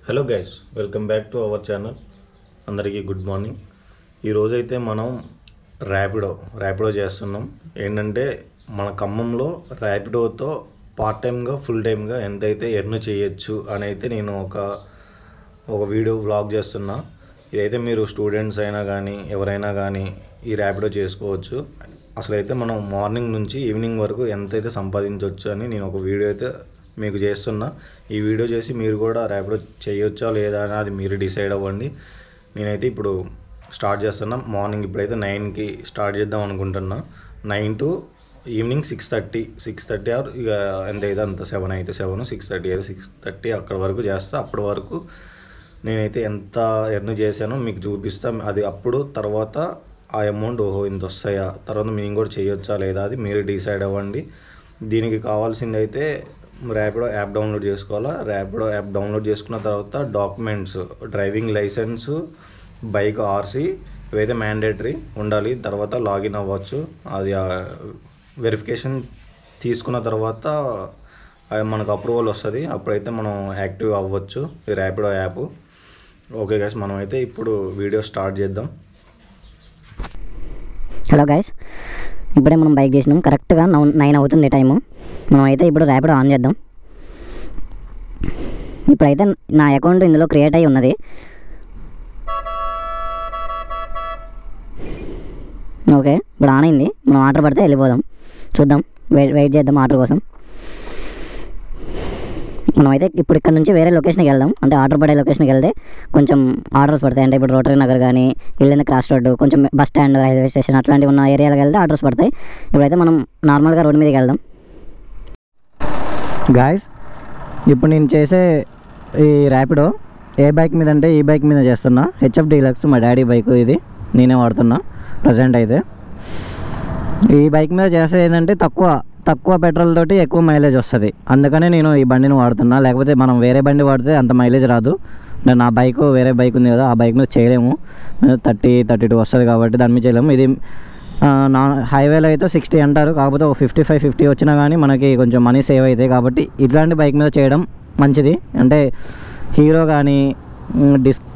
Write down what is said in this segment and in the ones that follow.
Hello guys, welcome back to our channel. అందరికీ good morning. ఈరోజైతే మనం ర్యాపిడో చేస్తున్నాం. ఏంటంటే మన ఖమ్మంలో ర్యాపిడోతో పార్ట్ టైమ్గా ఫుల్ టైమ్గా ఎంతైతే ఎర్న్ చేయొచ్చు అని అయితే నేను ఒక వీడియో వ్లాగ్ చేస్తున్నా. ఇదైతే మీరు స్టూడెంట్స్ అయినా కానీ ఎవరైనా కానీ ఈ ర్యాపిడో చేసుకోవచ్చు. అసలైతే మనం మార్నింగ్ నుంచి ఈవినింగ్ వరకు ఎంతైతే సంపాదించవచ్చు అని నేను ఒక వీడియో అయితే మీకు చేస్తున్నా. ఈ వీడియో చేసి మీరు కూడా ర్యాపిడో చేయొచ్చా లేదా అని అది మీరు డిసైడ్ అవ్వండి. నేనైతే ఇప్పుడు స్టార్ట్ చేస్తున్నా. మార్నింగ్ ఇప్పుడైతే 9కి స్టార్ట్ చేద్దాం అనుకుంటున్నా. 9 to ఈవినింగ్ 6:30 ఆర్ ఇక ఎంత అయితే అంత 7 అయితే 7, 6:30 అయితే 6:30 అక్కడ వరకు చేస్తా. అప్పటి వరకు నేనైతే ఎంత ఎర్న్ చేశానో మీకు చూపిస్తా. అది అప్పుడు తర్వాత ఆ అమౌంట్ ఇంత వస్తాయా, తర్వాత మేము కూడా చేయొచ్చా లేదా అది మీరు డిసైడ్ అవ్వండి. దీనికి కావాల్సింది అయితే ర్యాపిడో యాప్ డౌన్లోడ్ చేసుకోవాలా. ర్యాపిడో యాప్ డౌన్లోడ్ చేసుకున్న తర్వాత documents, driving licence, bike RC ఇవైతే మ్యాండేటరీ ఉండాలి. తర్వాత లాగిన్ అవ్వచ్చు. అది వెరిఫికేషన్ తీసుకున్న తర్వాత మనకు అప్రూవల్ వస్తుంది. అప్పుడైతే మనం యాక్టివ్ అవ్వచ్చు ఈ ర్యాపిడో యాప్. ఓకే గైస్, మనం అయితే ఇప్పుడు వీడియో స్టార్ట్ చేద్దాం. హలో గైస్, ఇప్పుడే మనం బైక్ చేసినాం. కరెక్ట్గా 9 అవుతుంది టైము. మనం అయితే ఇప్పుడు ర్యాపిడో ఆన్ చేద్దాం. ఇప్పుడైతే నా అకౌంట్ ఇందులో క్రియేట్ అయి ఉన్నది. ఓకే, ఇప్పుడు ఆన్ అయింది. మనం ఆర్డర్ పడితే వెళ్ళిపోదాం. చూద్దాం, వెయిట్ చేద్దాం ఆర్డర్ కోసం. మనమైతే ఇప్పుడు ఇక్కడ నుంచి వేరే లొకేషన్కి వెళ్దాం. అంటే ఆర్డర్ పడే లొకేషన్కి వెళ్తే కొంచెం ఆర్డర్స్ పడతాయి. అంటే ఇప్పుడు రోటరీ నగర్ కానీ, ఇల్లింద క్రాస్ రోడ్డు, కొంచెం బస్ స్టాండ్, రైల్వే స్టేషన్ అట్లాంటివి ఉన్న ఏరియాలకు వెళ్తే ఆర్డర్స్ పడతాయి. ఇప్పుడైతే మనం నార్మల్గా రోడ్డు మీదకి వెళ్దాం. గాయస్, ఇప్పుడు నేను చేసే ఈ ర్యాపిడో ఏ బైక్ మీద అంటే ఈ బైక్ మీద చేస్తున్నా. హెచ్ఎఫ్ డీలక్స్, మా డాడీ బైక్. ఇది నేనే వాడుతున్నా ప్రజెంట్ అయితే. ఈ బైక్ మీద చేస్తే ఏంటంటే తక్కువ పెట్రోల్ తోటి ఎక్కువ మైలేజ్ వస్తుంది. అందుకనే నేను ఈ బండిని వాడుతున్నా. లేకపోతే మనం వేరే బండి వాడితే అంత మైలేజ్ రాదు. నా బైక్ వేరే బైక్ ఉంది కదా, ఆ బైక్ మీద చేయలేము. 30-32 వస్తుంది కాబట్టి దాని మీద చేయలేము. ఇది హైవేలో అయితే 60 అంటారు. కాకపోతే ఒక 55-50 వచ్చినా కానీ మనకి కొంచెం మనీ సేవ్ అవుతాయి. కాబట్టి ఇట్లాంటి బైక్ మీద చేయడం మంచిది. అంటే హీరో కానీ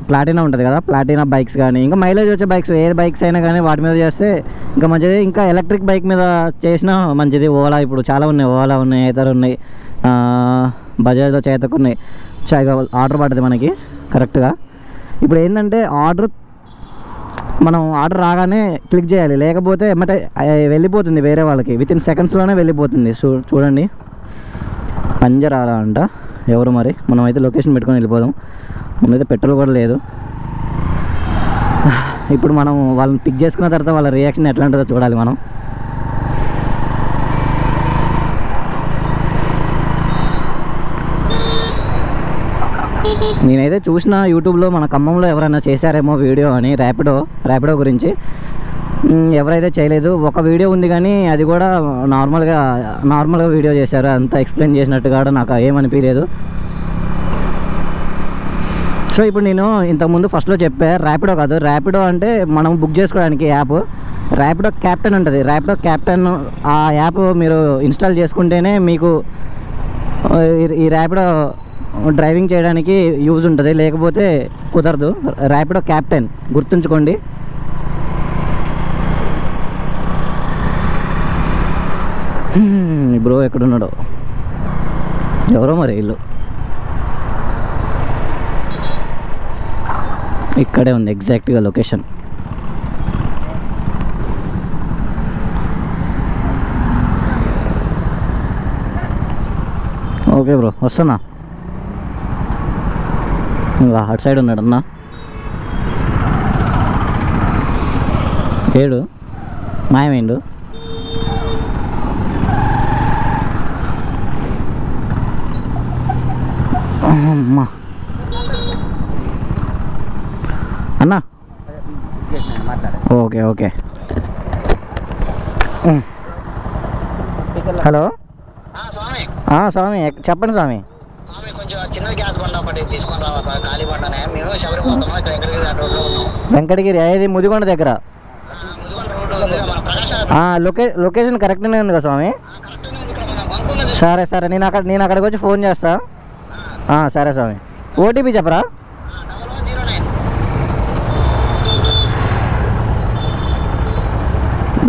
ప్లాటినా ఉంటుంది కదా, ప్లాటినా బైక్స్ కానీ ఇంకా మైలేజ్ వచ్చే బైక్స్ ఏ బైక్స్ అయినా కానీ వాటి మీద చేస్తే ఇంకా మంచిది. ఇంకా ఎలక్ట్రిక్ బైక్ మీద చేసినా మంచిది. ఓలా ఇప్పుడు చాలా ఉన్నాయి. ఓలా ఉన్నాయి, ఏతర్ ఉన్నాయి, బజాజ్లో చేతకు ఉన్నాయి. ఆర్డర్ పడుతుంది మనకి కరెక్ట్గా. ఇప్పుడు ఏంటంటే మనం ఆర్డర్ రాగానే క్లిక్ చేయాలి. లేకపోతే ఏమంటే వెళ్ళిపోతుంది వేరే వాళ్ళకి. వితిన్ సెకండ్స్లోనే వెళ్ళిపోతుంది. చూడండి, పంజర్ అలా అంట ఎవరు మరి. మనం అయితే లొకేషన్ పెట్టుకొని వెళ్ళిపోదాం. ముందైతే పెట్రోల్ కూడా లేదు. ఇప్పుడు మనం వాళ్ళని పిక్ చేసుకున్న తర్వాత వాళ్ళ రియాక్షన్ ఎట్లా ఉంటుందో చూడాలి మనం. నేనైతే చూసిన యూట్యూబ్లో మన ఖమ్మంలో ఎవరైనా చేశారేమో వీడియో అని ర్యాపిడో గురించి. ఎవరైతే చేయలేదు, ఒక వీడియో ఉంది కానీ అది కూడా నార్మల్గా వీడియో చేశారు. అంత ఎక్స్ప్లెయిన్ చేసినట్టు కూడా నాకు ఏమనిపించలేదు. సో ఇప్పుడు నేను ఇంతకుముందు ఫస్ట్లో చెప్పా, ర్యాపిడో కాదు. ర్యాపిడో అంటే మనం బుక్ చేసుకోవడానికి యాప్ ర్యాపిడో క్యాప్టెన్ ఉంటుంది. ర్యాపిడో క్యాప్టెన్ ఆ యాప్ మీరు ఇన్స్టాల్ చేసుకుంటేనే మీకు ఈ ర్యాపిడో డ్రైవింగ్ చేయడానికి యూజ్ ఉంటుంది. లేకపోతే కుదరదు. ర్యాపిడో క్యాప్టెన్ గుర్తుంచుకోండి. బ్రో ఎక్కడున్నాడో ఎవరో మరి. ఇల్లు ఇక్కడే ఉంది ఎగ్జాక్ట్గా లొకేషన్. ఓకే బ్రో, వస్తున్నా. ఇంకా అటు సైడ్ ఉన్నాడు అన్న. ఏడు మాయమైండు. అమ్మా అన్నా, ఓకే. హలో స్వామి, చెప్పండి స్వామి. వెంకటగిరి ఏది ముదిగొండ దగ్గర. లొకేషన్ కరెక్ట్గానే ఉంది కదా స్వామి. సరే నేను అక్కడికి వచ్చి ఫోన్ చేస్తా. సరే స్వామి. ఓటీపీ చెప్పరా?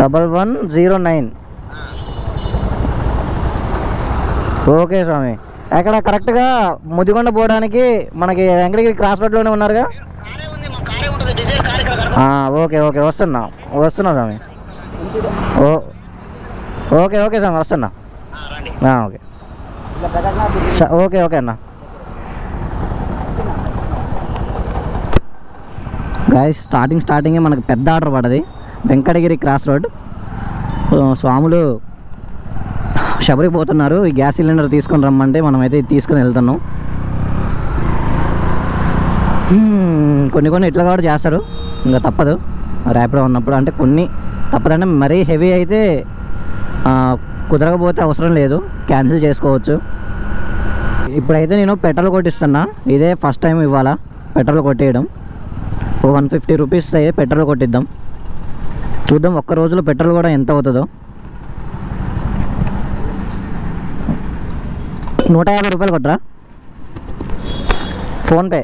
1109. ఓకే స్వామి. అక్కడ కరెక్ట్గా ముదిగొండ పోవడానికి మనకి వెంకటగిరి క్రాస్ రోడ్లోనే ఉన్నారుగా? ఓకే ఓకే వస్తున్నా స్వామి. ఓకే ఓకే స్వామి వస్తున్నా. ఓకే ఓకే ఓకే అన్న. గాయస్ స్టార్టింగే మనకు పెద్ద ఆర్డర్ పడ్డది, వెంకటగిరి క్రాస్ రోడ్. స్వాములు శబరికి పోతున్నారు, ఈ గ్యాస్ సిలిండర్ తీసుకొని రమ్మంటే మనమైతే ఇది తీసుకొని వెళ్తున్నాం. కొన్ని ఇట్లా కూడా చేస్తారు, ఇంకా తప్పదు ర్యాపిడో ఉన్నప్పుడు. అంటే కొన్ని తప్పదంటే మరీ హెవీ అయితే కుదరకపోతే అవసరం లేదు, క్యాన్సిల్ చేసుకోవచ్చు. ఇప్పుడైతే నేను పెట్రోల్ కొట్టిస్తున్నా, ఇదే ఫస్ట్ టైం ఇవాళ పెట్రోల్ కొట్టేయడం. 150 రూపీస్ అయ్యే పెట్రోల్ కొట్టిద్దాం, చూద్దాం ఒక్క రోజులో పెట్రోల్ కూడా ఎంత అవుతుందో. 150 రూపాయలు కొట్టరా ఫోన్పే.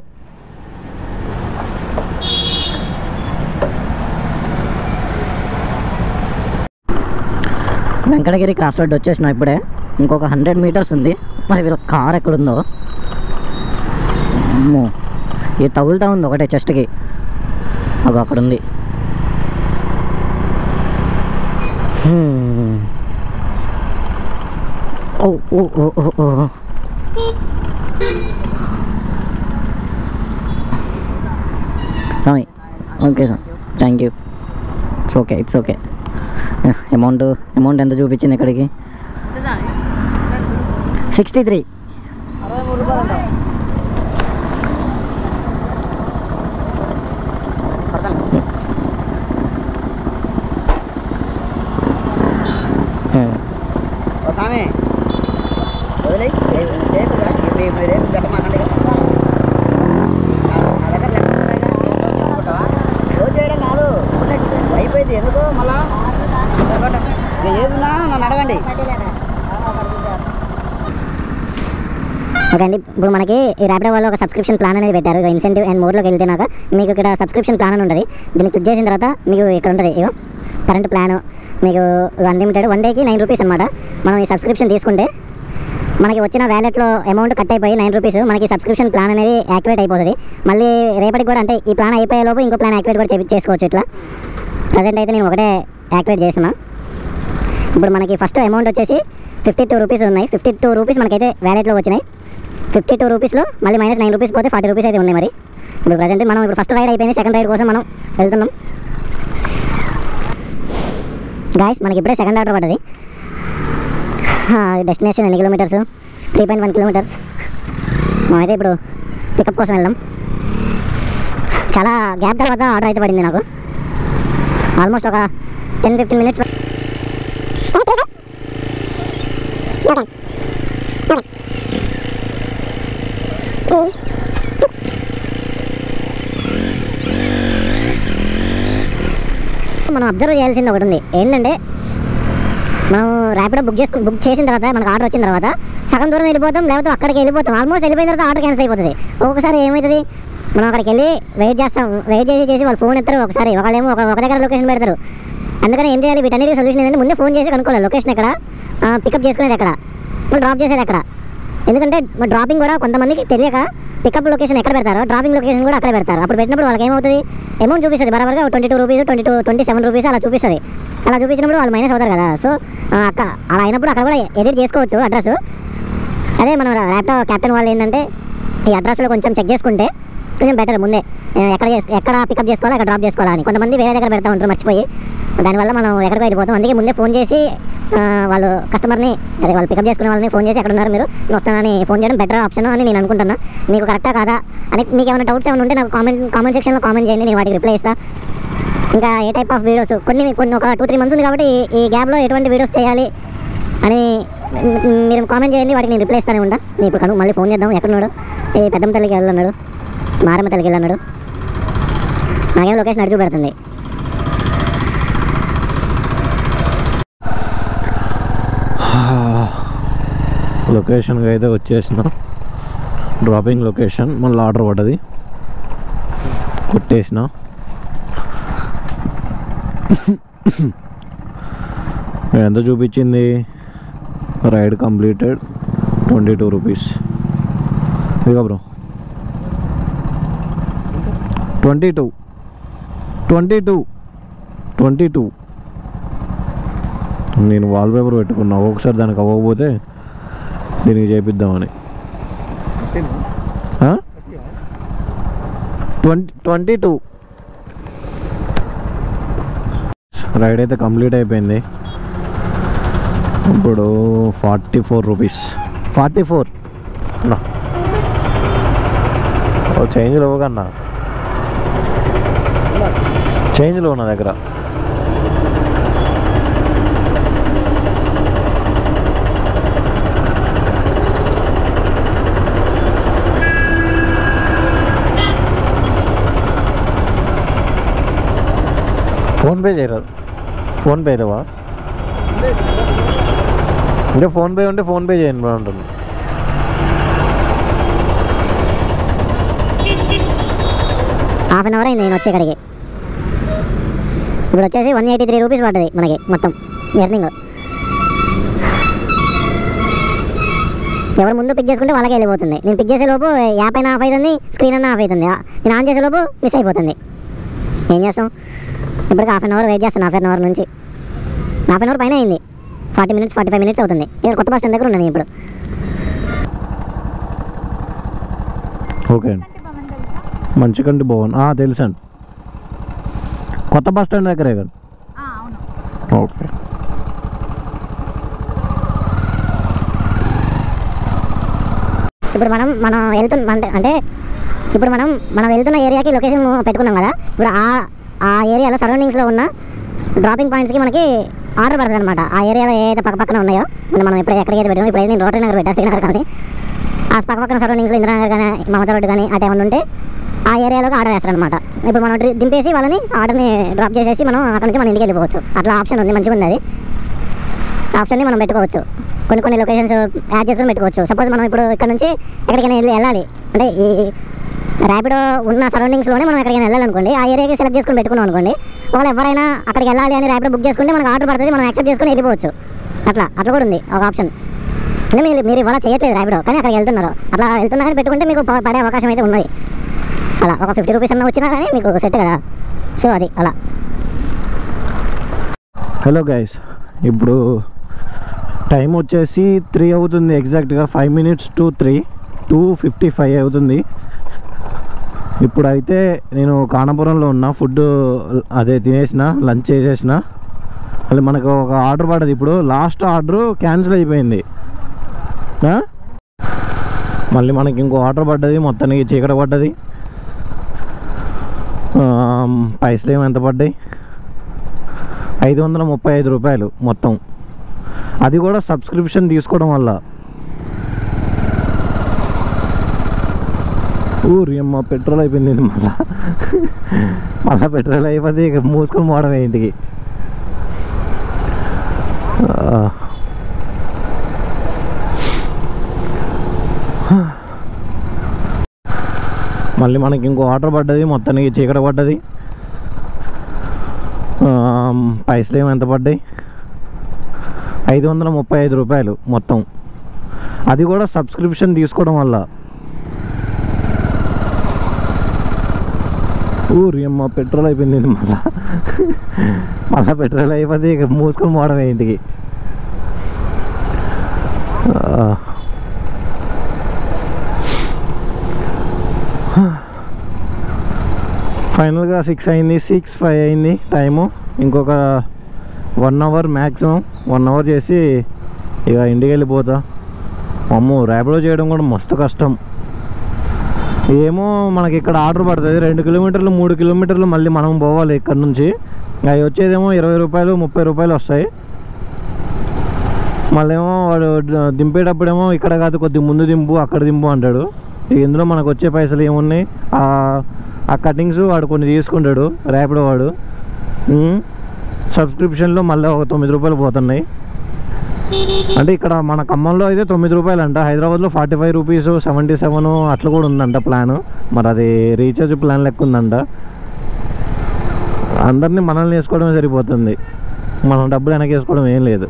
వెంకటగిరి క్రాస్ రోడ్ వచ్చేసిన ఇప్పుడే, ఇంకొక 100 మీటర్స్ ఉంది. మరి వీళ్ళ కార్ ఎక్కడుందో ఇది తగులుతూ ఉంది ఒకటే చెస్ట్కి, అది అక్కడ ఉంది. Oh oh oh oh oh okay sir, thank you. It's okay. Amount ఎంత చూపించింది ఇక్కడికి? 63. అయిపోయింది ఎందుకో మళ్ళా ఏదున్నా నన్ను అడగండి. ఓకే అండి, ఇప్పుడు మనకి ఈ ర్యాపిడో వాళ్ళు ఒక సబ్స్క్రిప్షన్ ప్లాన్ అనేది పెట్టారు. ఇన్సెంటివ్ అండ్ మోర్లోకి వెళ్తే నాకు మీకు ఇక్కడ సబ్స్క్రిప్షన్ ప్లాన్ అని ఉంటుంది. దీన్ని క్లిక్ చేసిన తర్వాత మీకు ఇక్కడ ఉంటుంది ఇగో కరెంట్ ప్లాను, మీకు అన్లిమిటెడ్ 1 డేకి 9 రూపీస్ అనమాట. మనం ఈ సబ్స్క్రిప్షన్ తీసుకుంటే మనకి వచ్చిన వ్యాలెట్లో అమౌంట్ కట్ అయిపోయి 9 రూపీస్ మనకి సబ్స్క్రిప్షన్ ప్లాన్ అనేది యాక్టివేట్ అయిపోతుంది. మళ్ళీ రేపటికి కూడా అంటే ఈ ప్లాన్ అయిపోయేలోపు ఇంకో ప్లాన్ యాక్టివేట్ కూడా చేసుకోవచ్చు. ఇట్లా ప్రజెంట్ అయితే నేను ఒకటే యాక్టివేట్ చేస్తున్నా. ఇప్పుడు మనకి ఫస్ట్ అమౌంట్ వచ్చేసి 52 రూపీస్ ఉన్నాయి. 52 రూపీస్ మనకైతే వ్యాలెట్లో వచ్చినాయి. 52 రూపీస్లో మళ్ళీ -9 రూపీస్ పోతే 40 రూపీస్ అయితే ఉన్నాయి. మరి ఇప్పుడు ప్రజెంట్ మనం ఇప్పుడు ఫస్ట్ రైడ్ అయిపోయింది, సెకండ్ రైడ్ కోసం మనం వెళ్తున్నాం. గాయస్ మనకి ఇప్పుడే సెకండ్ ఆర్డర్ పడ్డది. డెస్టినేషన్ ఎన్ని కిలోమీటర్స్? 3.1 కిలోమీటర్స్. మనమైతే ఇప్పుడు పికప్ కోసం వెళ్దాం. చాలా గ్యాప్ తర్వాత ఆర్డర్ అయితే పడింది నాకు, ఆల్మోస్ట్ ఒక 10-15 మినిట్స్. మనం అబ్జర్వ్ చేయాల్సింది ఒకటి ఉంది, ఏంటంటే మనం ర్యాపిడో బుక్ చేసిన తర్వాత మనకు ఆర్డర్ వచ్చిన తర్వాత సగం దూరం వెళ్ళిపోతాం, లేకపోతే అక్కడికి వెళ్ళిపోతాం. ఆల్మోస్ట్ వెళ్ళిపోయిన తర్వాత ఆర్డర్ క్యాన్సిల్ అయిపోతుంది. ఒక్కొక్కసారి ఏమవుతుంది, మనం అక్కడికి వెళ్ళి వెయిట్ చేసి వాళ్ళు ఫోన్ ఎత్తారు. ఒకసారి ఒకళ్ళేమో ఒక దగ్గర లొకేషన్ పెడతారు. అందుకని ఏం చేయాలి, వీటన్నిటికీ సొల్యూషన్ ఏంటంటే ముందే ఫోన్ చేసి కనుక్కోవాలి లొకేషన్ ఎక్కడ, పికప్ చేసుకునేది ఎక్కడ, డ్రాప్ చేసేది ఎక్కడ. ఎందుకంటే డ్రాపింగ్ కూడా కొంతమందికి తెలియక పికప్ లొకేషన్ ఎక్కడ పెడతారో డ్రాపింగ్ లొకేషన్ కూడా అక్కడ పెడతారు. అప్పుడు పెట్టినప్పుడు వాళ్ళకి ఏమవుతుంది, అమౌంట్ చూపిస్తుంది బరాబర్గా 22 రూపీస్, 27 రూపీస్ అలా చూపిస్తుంది. అలా చూపించినప్పుడు వాళ్ళు మైనస్ అవుతారు కదా. సో అలా అయినప్పుడు అక్కడ కూడా ఎడిట్ చేసుకోవచ్చు అడ్రస్. అదే మనం ర్యాపిడో క్యాప్టెన్ వాళ్ళు ఏంటంటే ఈ అడ్రస్లో కొంచెం చెక్ చేసుకుంటే కొంచెం బెటర్. ముందే ఎక్కడ పికప్ చేసుకోవాలో ఎక్కడ డ్రాప్ చేసుకోవాలని కొంతమంది వేరే దగ్గర పెడతా ఉంటారు మర్చిపోయి, దానివల్ల మనం ఎక్కడికి వెళ్ళిపోతాం. అందుకే ముందే ఫోన్ చేసి వాళ్ళు కస్టమర్ని అదే వాళ్ళు పికప్ చేసుకునే వాళ్ళని ఫోన్ చేసి ఎక్కడ ఉన్నారు మీరు వస్తానని ఫోన్ చేయడం బెటర్ ఆప్షన్ అని నేను అనుకుంటున్నా. మీకు కరెక్టా కాదా అని మీకు ఏమైనా డౌట్స్ ఏమైనా ఉంటే నాకు కామెంట్ సెక్షన్లో కామెంట్ చేయండి, నేను వాటికి రిప్లై ఇస్తాను. ఇంకా ఏ టైప్ ఆఫ్ వీడియోస్ కొన్ని ఒక 2-3 మంత్స్ ఉంది కాబట్టి ఈ గ్యాప్లో ఎటువంటి వీడియోస్ చేయాలి అని మీరు కామెంట్ చేయండి, వాటికి నేను రిప్లై ఇస్తానే ఉంటా. నేను ఇప్పుడు మళ్ళీ ఫోన్ చేద్దాం. ఎక్కడున్నాడు? ఈ పెద్దమ్మ తల్లికి వెళ్ళన్నాడు, మారమ్మ తల్లికి వెళ్ళన్నాడు. నాకేం లొకేషన్ అడిగి పెడుతుంది. లొకేషన్కి అయితే వచ్చేసిన డ్రాపింగ్ లొకేషన్ మళ్ళీ ఆర్డర్ పడ్డది, కొట్టేసిన. ఎంత చూపించింది? Ride completed 22 rupees. ఇదిగో బ్రో 22. నేను వాల్పేపర్ పెట్టుకున్నా, ఒకసారి దానికి అవ్వకపోతే దీనికి చేపిద్దామని. 22 రైడ్ అయితే కంప్లీట్ అయిపోయింది. ఇప్పుడు 44 రూపీస్. 44 చేంజ్ లేవు కన్నా, చేంజ్ లేవు నా దగ్గర. ఫోన్పే చేయరాదు? ఫోన్పే లేవా? అంటే ఫోన్పే ఉంటే ఫోన్పే చేయండి బాగుంటుంది. హాఫ్ అన్ అవర్ అయింది నేను వచ్చేక్కడికి. ఇప్పుడు వచ్చేసి 183 రూపీస్ పడ్డది మనకి మొత్తం ఎర్నింగ్. ఎవరు ముందు పిక్ చేసుకుంటే వాళ్ళకే వెళ్ళిపోతుంది. నేను పిక్ చేసే లోపు యాప్ అయినా ఆఫ్ అవుతుంది, స్క్రీన్ అన్నా ఆఫ్ అవుతుంది. నేను ఆన్ చేసే లోపు మిస్ అయిపోతుంది. ఏం చేస్తాం? ఇప్పటికి హాఫ్ అన్ అవర్ వెయిట్ చేస్తాను. హాఫ్ అన్ అవర్ నుంచి హాఫ్ అన్ అవర్ పైన అయింది. 40 మినిట్స్ 45 మినిట్స్ అవుతుంది. నేను కొత్త బస్ స్టాండ్ దగ్గర ఉన్నాను ఇప్పుడు. ఓకే అండి, మంచికంటి భవన్ తెలుసు అండి, కొత్త బస్ స్టాండ్ దగ్గరే కదా. ఓకే. ఇప్పుడు మనం వెళ్తున్న అంటే ఇప్పుడు మనం వెళ్తున్న ఏరియాకి లొకేషన్ పెట్టుకున్నాం కదా. ఇప్పుడు ఆ ఏరియాలో సరౌండింగ్స్లో ఉన్న డ్రాపింగ్ పాయింట్స్కి మనకి ఆర్డర్ పడుతుంది అనమాట. ఆ ఏరియాలో ఏదైతే పక్కన ఉన్నాయో మనం ఎక్కడికైతే పెట్టామో, ఇప్పుడైతే నేను రోటరీ నగర్ పెట్టాను, శ్రీనగర్ కానీ ఆ పక్కన సరౌండింగ్స్లో ఇందిరానగర్ కానీ మమతా రోడ్డు కానీ అటు ఏమైనా ఉంటే ఆ ఏరియాలోకి ఆర్డర్ వేస్తారనమాట. ఇప్పుడు మనం దింపేసి వాళ్ళని ఆర్డర్ని డ్రాప్ చేసేసి మనం అక్కడ నుంచి మన ఇంటికి వెళ్ళిపోవచ్చు. అట్లా ఆప్షన్ ఉంది, మంచిగా ఉంది. అది ఆప్షన్ని మనం పెట్టుకోవచ్చు. కొన్ని లొకేషన్స్ యాడ్ చేసుకొని పెట్టుకోవచ్చు. సపోజ్ మనం ఇప్పుడు ఇక్కడ నుంచి ఎక్కడికైనా వెళ్ళాలి అంటే ఈ ర్యాపిడో ఉన్న సరౌండింగ్స్లోనే మనం ఎక్కడికైనా వెళ్ళాలనుకోండి, ఆ ఏరియాకి సెలెక్ట్ చేసుకొని పెట్టుకున్నాం అనుకోండి, వాళ్ళు ఎవరైనా అక్కడికి వెళ్ళాలి అని ర్యాపిడో బుక్ చేసుకుంటే మనకు ఆర్డర్ పడుతుంది, మనం యాక్సెప్ట్ చేసుకొని వెళ్ళిపోవచ్చు. అట్లా కూడా ఉంది ఒక ఆప్షన్. అంటే మీరు ఇవాళ చేయట్లేదు ర్యాపిడో, కానీ అక్కడికి వెళ్తున్నారు. అట్లా వెళ్తున్నారని పెట్టుకుంటే మీకు పడే అవకాశం అయితే ఉన్నది. అలా ఒక 50 రూపీస్ అన్న వచ్చినా కానీ మీకు సెట్ కదా. సో అది అలా. హలో గైస్, ఇప్పుడు టైం వచ్చేసి 3 అవుతుంది ఎగ్జాక్ట్గా. 5 minutes to 3, 2:55 అవుతుంది. ఇప్పుడైతే నేను కానపురంలో ఉన్నా. ఫుడ్ అదే తినేసిన, లంచ్ చేసేసిన. మళ్ళీ మనకు ఒక ఆర్డర్ పడ్డది. ఇప్పుడు లాస్ట్ ఆర్డర్ క్యాన్సిల్ అయిపోయింది. మళ్ళీ మనకి ఇంకో ఆర్డర్ పడ్డది, మొత్తానికి చీకట పడ్డది. పైసలు ఏమో ఎంత పడ్డాయి? 535 రూపాయలు మొత్తం. అది కూడా సబ్స్క్రిప్షన్ తీసుకోవడం వల్ల. ఊరి అమ్మ, పెట్రోల్ అయిపోయింది. మళ్ళా పెట్రోల్ అయిపోతే ఇక మూసుకొని పోవడమే ఇంటికి. మళ్ళీ మనకి ఇంకో ఆర్డర్ పడ్డది, మొత్తానికి చీకట పడ్డది. పైసలు ఏమో ఎంత పడ్డాయి? 535 రూపాయలు మొత్తం. అది కూడా సబ్స్క్రిప్షన్ తీసుకోవడం వల్ల. ఊరి అమ్మ, పెట్రోల్ అయిపోయింది. మళ్ళా పెట్రోల్ అయిపోతే ఇక మూసుకొని పోవడమే ఇంటికి. ఫైనల్గా 6 అయింది, 6:05 అయింది టైము. ఇంకొక 1 hour మ్యాక్సిమం, 1 hour చేసి ఇక ఇంటికి వెళ్ళిపోతా. అమ్మో, ర్యాపిడో చేయడం కూడా మస్తు కష్టం. ఏమో మనకి ఇక్కడ ఆర్డర్ పడుతుంది 2 కిలోమీటర్లు 3 కిలోమీటర్లు మళ్ళీ మనం పోవాలి ఇక్కడ నుంచి. అవి వచ్చేదేమో 20 రూపాయలు 30 రూపాయలు వస్తాయి. మళ్ళీ ఏమో వాడు దింపేటప్పుడేమో ఇక్కడ కాదు, కొద్దిగా ముందు దింపు, అక్కడ దింపు అంటాడు. ఇందులో మనకు వచ్చే పైసలు ఏమున్నాయి? ఆ కటింగ్స్ వాడు కొన్ని తీసుకుంటాడు ర్యాపిడో వాడు. సబ్స్క్రిప్షన్లో మళ్ళీ ఒక 9 రూపాయలు పోతున్నాయి. అంటే ఇక్కడ మన ఖమ్మంలో అయితే 9 రూపాయలు అంట, హైదరాబాద్లో 45 రూపీస్ 77 అట్లా కూడా ఉందంట ప్లాను. మరి అది రీఛార్జ్ ప్లాన్ లెక్క ఉందంట. అందరినీ మనల్ని వేసుకోవడమే సరిపోతుంది, మనం డబ్బులు వెనక్కి వేసుకోవడం ఏం లేదు.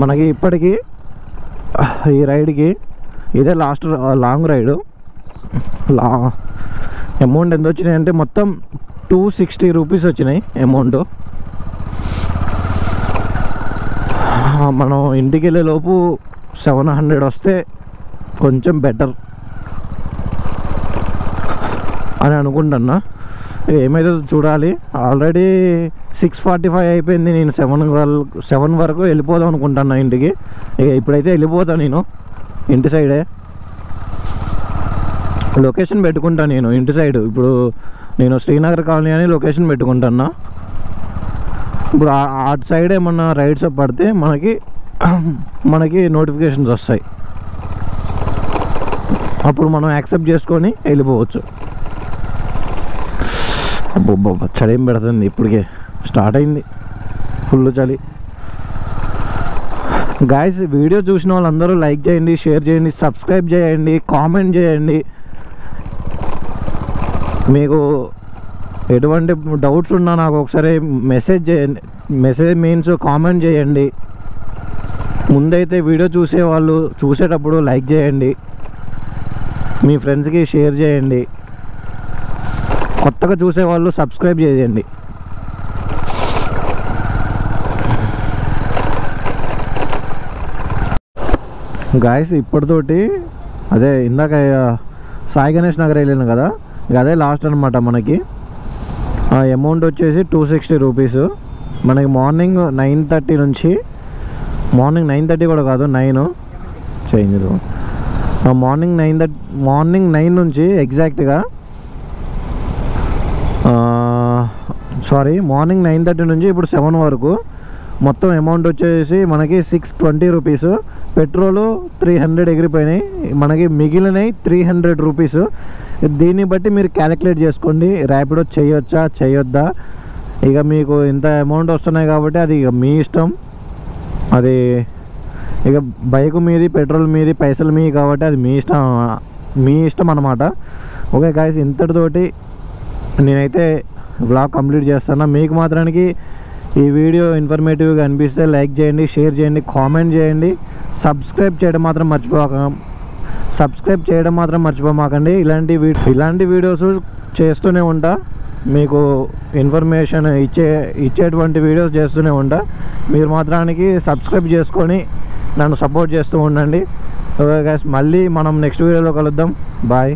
మనకి ఇప్పటికీ ఈ రైడ్కి ఇదే లాస్ట్ లాంగ్ రైడు. అమౌంట్ ఎంత వచ్చినాయి అంటే మొత్తం 260 రూపీస్ వచ్చినాయి అమౌంట్. మనం ఇంటికి వెళ్ళే లోపు 700 వస్తే కొంచెం బెటర్ అని అనుకుంటున్నా. ఏమైతే చూడాలి. ఆల్రెడీ 6:45 అయిపోయింది. నేను 7 వరకు వెళ్ళిపోదాం అనుకుంటున్నా ఇంటికి. ఇప్పుడైతే వెళ్ళిపోతా నేను ఇంటి సైడే. లొకేషన్ పెట్టుకుంటా నేను ఇంటి సైడ్. ఇప్పుడు నేను శ్రీనగర్ కాలనీ అని లొకేషన్ పెట్టుకుంటున్నా. ఇప్పుడు అటు సైడ్ ఏమన్నా రైడ్స్ పడితే మనకి నోటిఫికేషన్స్ వస్తాయి. అప్పుడు మనం యాక్సెప్ట్ చేసుకొని వెళ్ళిపోవచ్చు. అబ్బో చలి ఏం పెడుతుంది, ఇప్పటికే స్టార్ట్ అయింది ఫుల్ చలి. గాయస్, వీడియో చూసిన వాళ్ళందరూ లైక్ చేయండి, షేర్ చేయండి, సబ్స్క్రైబ్ చేయండి, కామెంట్ చేయండి. మీకు ఎటువంటి డౌట్స్ ఉన్నా నాకు ఒకసారి మెసేజ్ చేయండి. మెసేజ్ మీన్స్ కామెంట్ చేయండి. ముందైతే వీడియో చూసేటప్పుడు లైక్ చేయండి, మీ ఫ్రెండ్స్కి షేర్ చేయండి. కొత్తగా చూసేవాళ్ళు సబ్స్క్రైబ్ చేయండి. గాయస్, ఇప్పటితోటి అదే ఇందాక సాయి గణేష్ నగర్ వెళ్ళాను కదా, ఇక అదే లాస్ట్ అనమాట. మనకి అమౌంట్ వచ్చేసి 260 రూపీస్. మనకి మార్నింగ్ 9:30 నుంచి, మార్నింగ్ 9:30 కూడా కాదు 9 చేంజ్, మార్నింగ్ 9 నుంచి ఎగ్జాక్ట్గా మార్నింగ్ 9:30 నుంచి ఇప్పుడు 7 వరకు మొత్తం అమౌంట్ వచ్చేసి మనకి 620 రూపీస్. పెట్రోలు 300 ఎగిరిపోయినాయి, మనకి మిగిలినవి 300 రూపీస్. దీన్ని బట్టి మీరు క్యాలిక్యులేట్ చేసుకోండి, ర్యాపిడో చేయొచ్చా చేయొద్దా. ఇక మీకు ఇంత అమౌంట్ వస్తున్నాయి కాబట్టి అది ఇక మీ ఇష్టం. అది ఇక బైక్ మీది, పెట్రోల్ మీది, పైసలు మీది కాబట్టి అది మీ ఇష్టం అన్నమాట. ఓకే గాయస్, ఇంతటితోటి నేనైతే వ్లాగ్ కంప్లీట్ చేస్తాను. మీకు మాత్రానికి ఈ వీడియో ఇన్ఫర్మేటివ్గా అనిపిస్తే లైక్ చేయండి, షేర్ చేయండి, కామెంట్ చేయండి. సబ్స్క్రైబ్ చేయడం మాత్రం మర్చిపోమాకండి. ఇలాంటి వీడియోస్ చేస్తూనే ఉంటా, మీకు ఇన్ఫర్మేషన్ ఇచ్చేటువంటి వీడియోస్ చేస్తూనే ఉంటా. మీరు మాత్రానికి సబ్స్క్రైబ్ చేసుకొని నన్ను సపోర్ట్ చేస్తూ ఉండండి. ఓకే గైస్, మళ్ళీ మనం నెక్స్ట్ వీడియోలో కలుద్దాం. బాయ్.